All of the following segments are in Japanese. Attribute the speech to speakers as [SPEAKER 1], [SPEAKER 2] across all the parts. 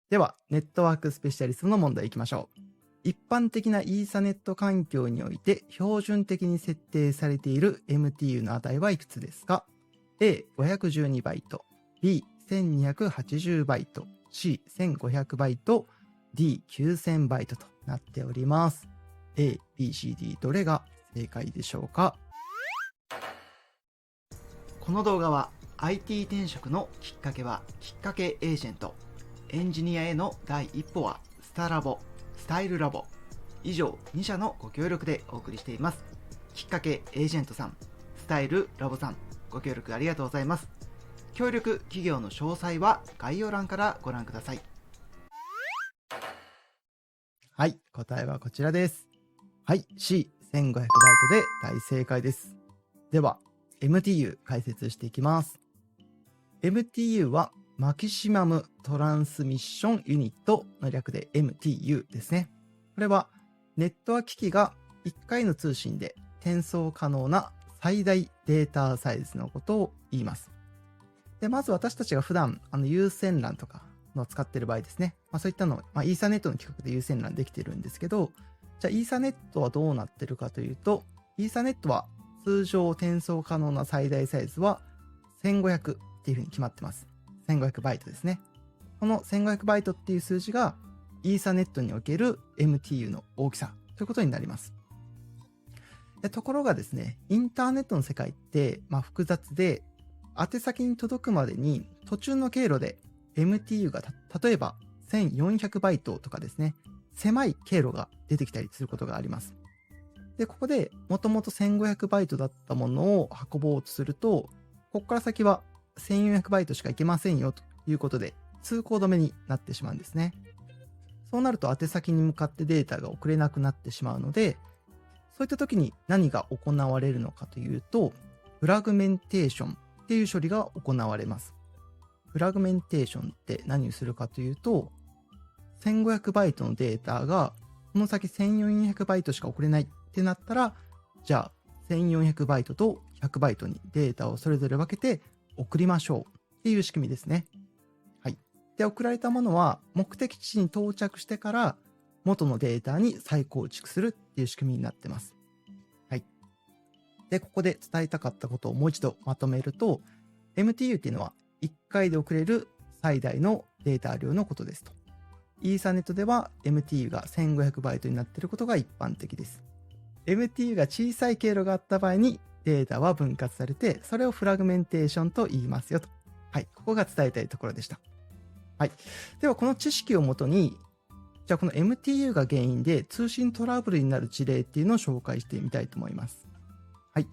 [SPEAKER 1] では、ネットワークスペシャリストの問題いきましょう。一般的なイーサネット環境において標準的に設定されている MTU の値はいくつですか？ A512 バイト、B1280 バイト、C1500 バイト、D9000 バイトとなっております。A、B、C、D どれが正解でしょうか？この動画は IT 転職のきっかけはきっかけエージェント、エンジニアへの第一歩はスタラボ、スタイルラボ、以上2社のご協力でお送りしています。きっかけエージェントさん、スタイルラボさん、ご協力ありがとうございます。協力企業の詳細は概要欄からご覧ください。はい、答えはこちらです。はい、C、1500バイトで大正解です。では、MTU 解説していきます。MTU はマキシマムトランスミッションユニットの略で MTU ですね。これはネットワーク機器が1回の通信で転送可能な最大データサイズのことを言います。で、まず私たちが普段有線 LAN とかの使っている場合ですね。そういったの、イーサネットの規格で有線 LAN できてるんですけど、じゃあイーサネットはどうなってるかというと、イーサネットは通常転送可能な最大サイズは1500っていうふうに決まってます。1500バイトですね。この1500バイトっていう数字がイーサネットにおける MTU の大きさということになります。ところがですね、インターネットの世界って複雑で、宛先に届くまでに途中の経路で MTU が例えば1400バイトとかですね、狭い経路が出てきたりすることがあります。で、ここでもともと1500バイトだったものを運ぼうとすると、ここから先は1400バイトしかいけませんよということで通行止めになってしまうんですね。そうなると宛先に向かってデータが送れなくなってしまうので、そういった時に何が行われるのかというと、フラグメンテーションっていう処理が行われます。フラグメンテーションって何をするかというと、1500バイトのデータがこの先1400バイトしか送れないってなったら、じゃあ1400バイトと100バイトにデータをそれぞれ分けて送りましょうっていう仕組みですね。はい。で、送られたものは目的地に到着してから元のデータに再構築するっていう仕組みになってます。はい。で、ここで伝えたかったことをもう一度まとめると、MTU っていうのは1回で送れる最大のデータ量のことですと。イーサネットでは MTU が1500バイトになっていることが一般的です。MTU が小さい経路があった場合にデータは分割されて、それをフラグメンテーションと言いますよと。はい。ここが伝えたいところでした。はい。では、この知識をもとに、じゃあこの MTU が原因で通信トラブルになる事例っていうのを紹介してみたいと思います。はい。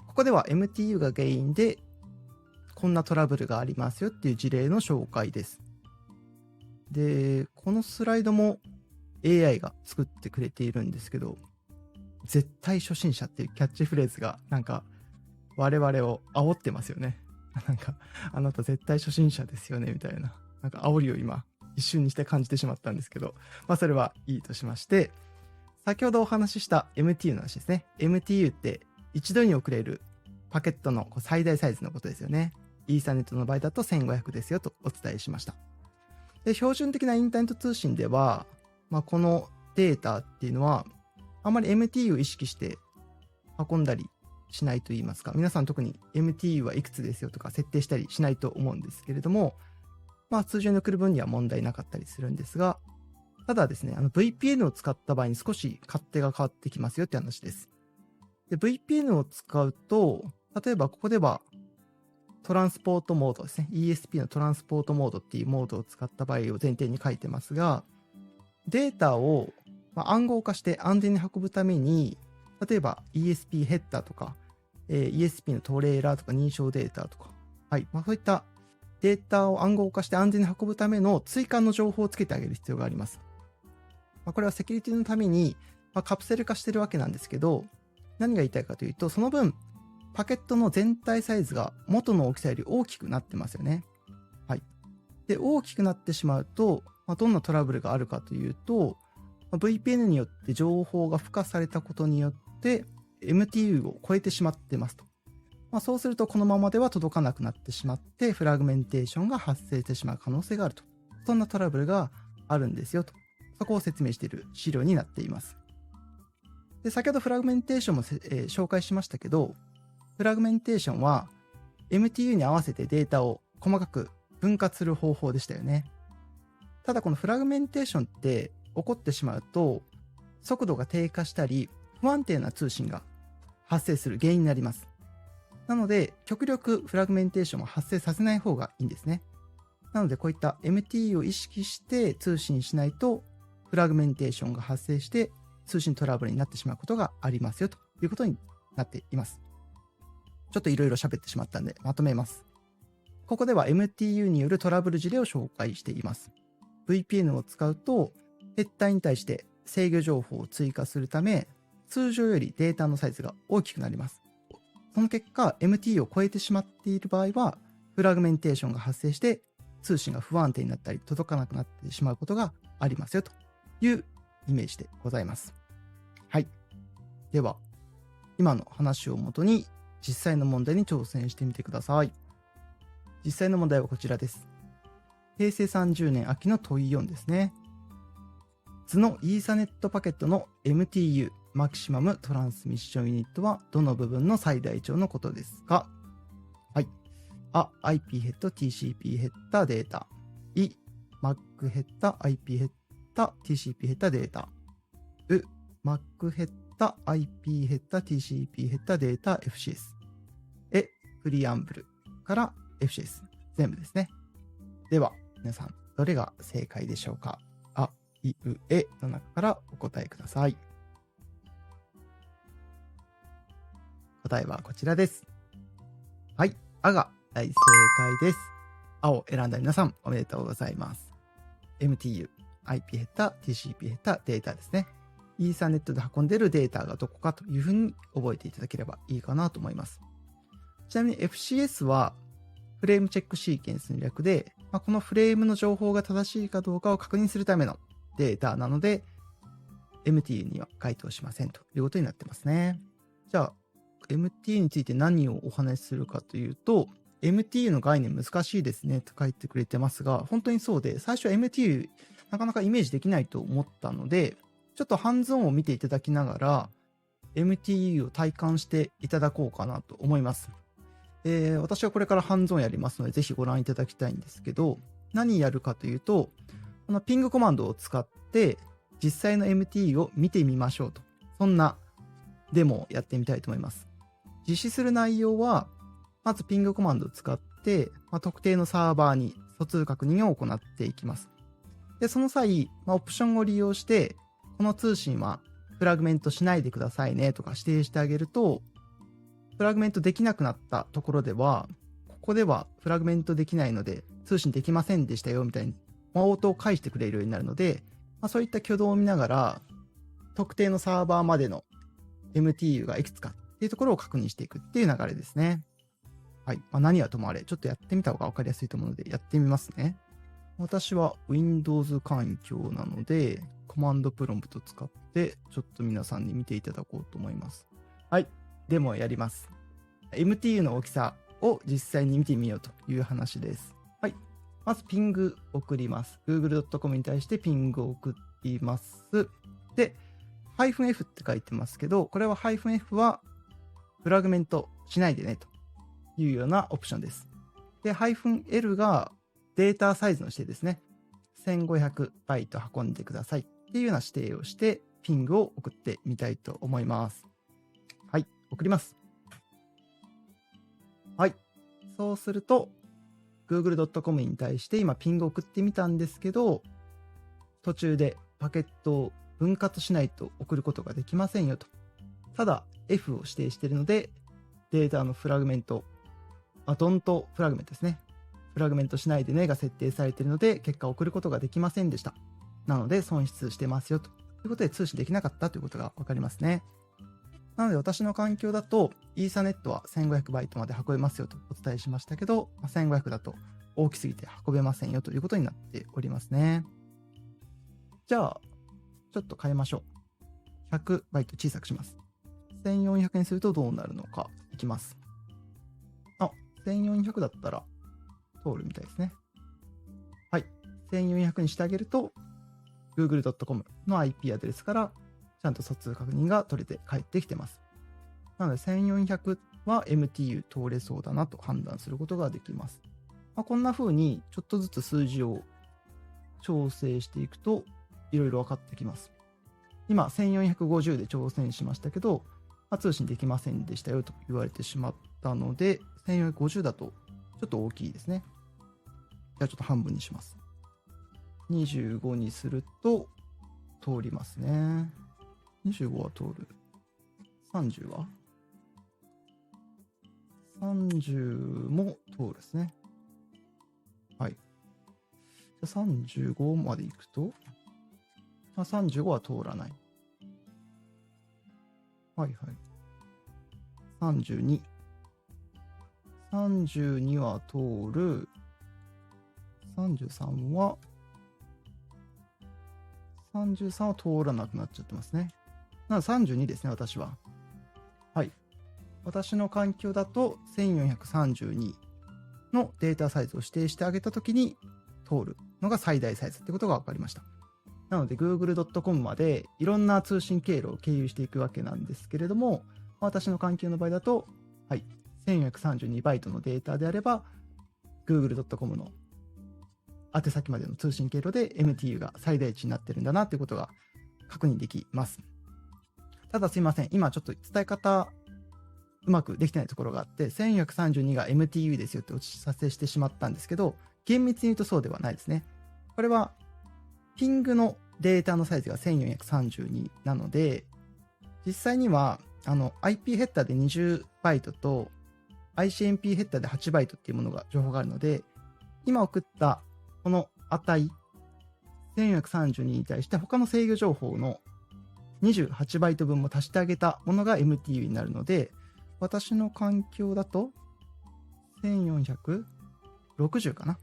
[SPEAKER 1] ここでは MTU が原因でこんなトラブルがありますよっていう事例の紹介です。で、このスライドも AI が作ってくれているんですけど、絶対初心者っていうキャッチフレーズがなんか我々を煽ってますよね。なんかあなた絶対初心者ですよねみたいな、なんか煽りを今一瞬にして感じてしまったんですけど、それはいいとしまして、先ほどお話しした MTU の話ですね。MTU って一度に送れるパケットの最大サイズのことですよね。イーサネットの場合だと1500ですよとお伝えしました。で、標準的なインターネット通信では、このデータっていうのはあまり MTU を意識して運んだりしないと言いますか、皆さん特に MTU はいくつですよとか設定したりしないと思うんですけれども、通常に送る分には問題なかったりするんですが、ただですね、VPN を使った場合に少し勝手が変わってきますよって話です。で、VPN を使うと、例えばここではトランスポートモードですね。ESP のトランスポートモードっていうモードを使った場合を前提に書いてますが、データを暗号化して安全に運ぶために、例えば ESP ヘッダーとか、ESP のトレーラーとか認証データとか、はい。そういったデータを暗号化して安全に運ぶための追加の情報をつけてあげる必要があります。これはセキュリティのために、カプセル化してるわけなんですけど、何が言いたいかというと、その分、パケットの全体サイズが元の大きさより大きくなってますよね。はい。で、大きくなってしまうと、どんなトラブルがあるかというと、VPN によって情報が付加されたことによって MTU を超えてしまってますと。そうするとこのままでは届かなくなってしまってフラグメンテーションが発生してしまう可能性があると。そんなトラブルがあるんですよと。そこを説明している資料になっています。で、先ほどフラグメンテーションも紹介しましたけど、フラグメンテーションは MTU に合わせてデータを細かく分割する方法でしたよね。ただこのフラグメンテーションって起こってしまうと、速度が低下したり、不安定な通信が発生する原因になります。なので、極力フラグメンテーションを発生させない方がいいんですね。なので、こういった MTU を意識して通信しないと、フラグメンテーションが発生して通信トラブルになってしまうことがありますよということになっています。ちょっといろいろ喋ってしまったんで、まとめます。ここでは MTU によるトラブル事例を紹介しています。VPN を使うと、ヘッダーに対して制御情報を追加するため、通常よりデータのサイズが大きくなります。その結果、MTU を超えてしまっている場合は、フラグメンテーションが発生して、通信が不安定になったり、届かなくなってしまうことがありますよというイメージでございます。はい。では、今の話をもとに、実際の問題に挑戦してみてください。実際の問題はこちらです。平成30年秋の問い4ですね。図のイーサネットパケットの MTU マキシマムトランスミッションユニットはどの部分の最大値のことですか？はい。あ、IP ヘッド、TCP ヘッダデータ。い、Mac ヘッダ、IP ヘッダ、TCP ヘッダデータ。う、Mac ヘッダ、IP ヘッダ、TCP ヘッダデータ FCS。え、プリアンブルから FCS。全部ですね。では、皆さん、どれが正解でしょうか？あ、い、う、えの中からお答えください。答えはこちらです。はい、あが大正解です。青を選んだ皆さん、おめでとうございます。MTU、IP ヘッダ、TCP ヘッダ、データですね。イーサネットで運んでいるデータがどこかというふうに覚えていただければいいかなと思います。ちなみに FCS はフレームチェックシーケンスの略で、このフレームの情報が正しいかどうかを確認するためのデータなので、MTU には該当しませんということになってますね。じゃあ、MTU について何をお話しするかというと、MTU の概念難しいですねと書いてくれてますが、本当にそうで、最初は MTU なかなかイメージできないと思ったので、ちょっとハンズオンを見ていただきながら、MTU を体感していただこうかなと思います。私はこれからハンズオンやりますので、ぜひご覧いただきたいんですけど、何やるかというと、このピングコマンドを使って、実際の MTU を見てみましょうと。そんなデモをやってみたいと思います。実施する内容は、まずピングコマンドを使って、特定のサーバーに疎通確認を行っていきます。で、その際、オプションを利用して、この通信はフラグメントしないでくださいねとか指定してあげると、フラグメントできなくなったところでは、ここではフラグメントできないので通信できませんでしたよみたいに、応答を返してくれるようになるので、そういった挙動を見ながら、特定のサーバーまでの MTU がいくつかっていうところを確認していくっていう流れですね。はい。何はともあれ、ちょっとやってみた方が分かりやすいと思うので、やってみますね。私は Windows 環境なので、コマンドプロンプト使って、ちょっと皆さんに見ていただこうと思います。はい。デモをやります。MTU の大きさを実際に見てみようという話です。はい。まずピング送ります。google.com に対してピングを送ります。で、-F って書いてますけど、これは-F はフラグメントしないでねというようなオプションです。で、-L がデータサイズの指定ですね。1500バイト運んでくださいっていうような指定をして、ピングを送ってみたいと思います。はい、送ります。はい。そうすると、google.com に対して今ピングを送ってみたんですけど、途中でパケットを分割しないと送ることができませんよと。ただ、F を指定しているので、データのフラグメント、ドントフラグメントですね。フラグメントしないでねが設定されているので、結果を送ることができませんでした。なので、損失してますよということで通信できなかったということがわかりますね。なので、私の環境だと、イーサネットは1500バイトまで運べますよとお伝えしましたけど、1500だと大きすぎて運べませんよということになっておりますね。じゃあ、ちょっと変えましょう。100バイト小さくします。1400にするとどうなるのか。いきます。1400だったら通るみたいですね。はい。1400にしてあげると google.com の IP アドレスからちゃんと疎通確認が取れて帰ってきてます。なので1400は MTU 通れそうだなと判断することができます。こんな風にちょっとずつ数字を調整していくといろいろ分かってきます。今1450で挑戦しましたけど、通信できませんでしたよと言われてしまったので、1450だとちょっと大きいですね。じゃあちょっと半分にします。25にすると通りますね。25は通る。30は ?30 も通るですね。はい。じゃあ35までいくと、35は通らない。はいはい。32。32は通る。33は通らなくなっちゃってますね。なので32ですね、私は。はい。私の環境だと1432のデータサイズを指定してあげたときに通るのが最大サイズってことが分かりました。なので google.com までいろんな通信経路を経由していくわけなんですけれども、私の環境の場合だと、はい、1432バイトのデータであれば google.com の宛先までの通信経路で MTU が最大値になってるんだなっていうことが確認できます。ただすいません、今ちょっと伝え方うまくできてないところがあって、1432が MTU ですよってお知らせしてしまったんですけど、厳密に言うとそうではないですね。これはピングのデータのサイズが1432なので、実際にはIP ヘッダーで20バイトと ICMP ヘッダーで8バイトっていうものが情報があるので、今送ったこの値1432に対して他の制御情報の28バイト分も足してあげたものが MTU になるので、私の環境だと1460かな。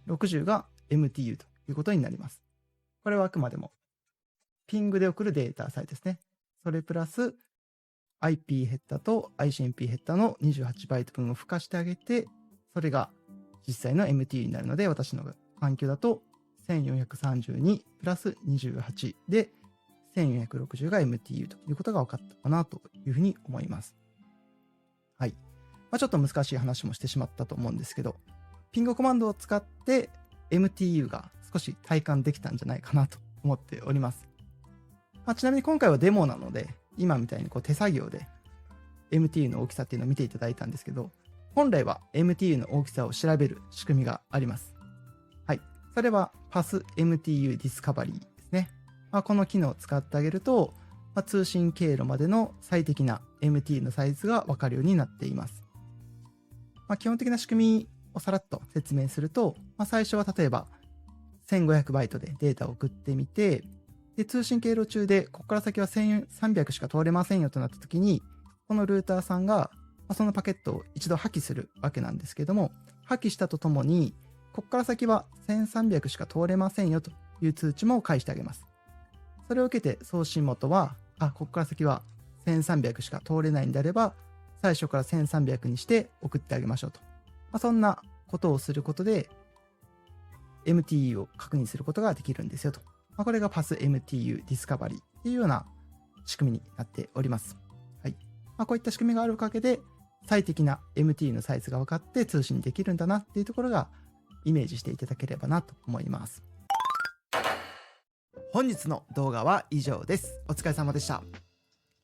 [SPEAKER 1] 60が MTU ということになります。これはあくまでもピングで送るデータサイズですね。それプラス IP ヘッダと ICMP ヘッダの28バイト分を付加してあげて、それが実際の MTU になるので、私の環境だと1432プラス28で1460が MTU ということが分かったかなというふうに思います。はい。ちょっと難しい話もしてしまったと思うんですけど、ピングコマンドを使って MTU が少し体感できたんじゃないかなと思っております。ちなみに今回はデモなので、今みたいに手作業で MTU の大きさっていうのを見ていただいたんですけど、本来は MTU の大きさを調べる仕組みがあります。はい。それは PassMTU Discovery ですね。この機能を使ってあげると、通信経路までの最適な MTU のサイズがわかるようになっています。基本的な仕組みをさらっと説明すると、最初は例えば1500バイトでデータを送ってみて、で通信経路中でここから先は1300しか通れませんよとなった時に、このルーターさんがそのパケットを一度破棄するわけなんですけども、破棄したとともにここから先は1300しか通れませんよという通知も返してあげます。それを受けて送信元は、ここから先は1300しか通れないんであれば、最初から1300にして送ってあげましょうと。そんなことをすることで MTU を確認することができるんですよと。これが PassMTU Discovery っていうような仕組みになっております。はい。こういった仕組みがあるおかげで、最適な MTU のサイズが分かって通信できるんだなっていうところがイメージしていただければなと思います。本日の動画は以上です。お疲れ様でした。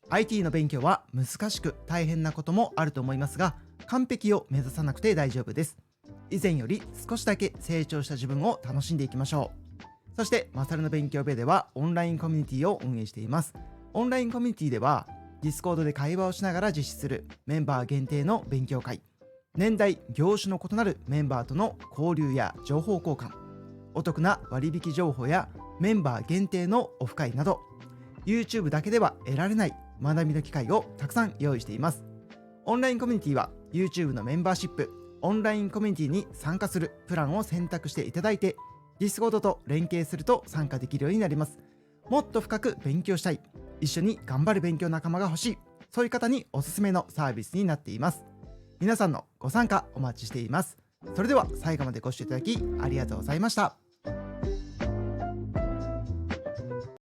[SPEAKER 1] IT の勉強は難しく大変なこともあると思いますが、完璧を目指さなくて大丈夫です。以前より少しだけ成長した自分を楽しんでいきましょう。そして、マサルの勉強部ではオンラインコミュニティを運営しています。オンラインコミュニティでは、Discord で会話をしながら実施するメンバー限定の勉強会、年代、業種の異なるメンバーとの交流や情報交換、お得な割引情報やメンバー限定のオフ会など、YouTube だけでは得られない学びの機会をたくさん用意しています。オンラインコミュニティは YouTube のメンバーシップ、オンラインコミュニティに参加するプランを選択していただいて、Discord と連携すると参加できるようになります。もっと深く勉強したい、一緒に頑張る勉強仲間が欲しい、そういう方におすすめのサービスになっています。皆さんのご参加お待ちしています。それでは最後までご視聴いただきありがとうございました。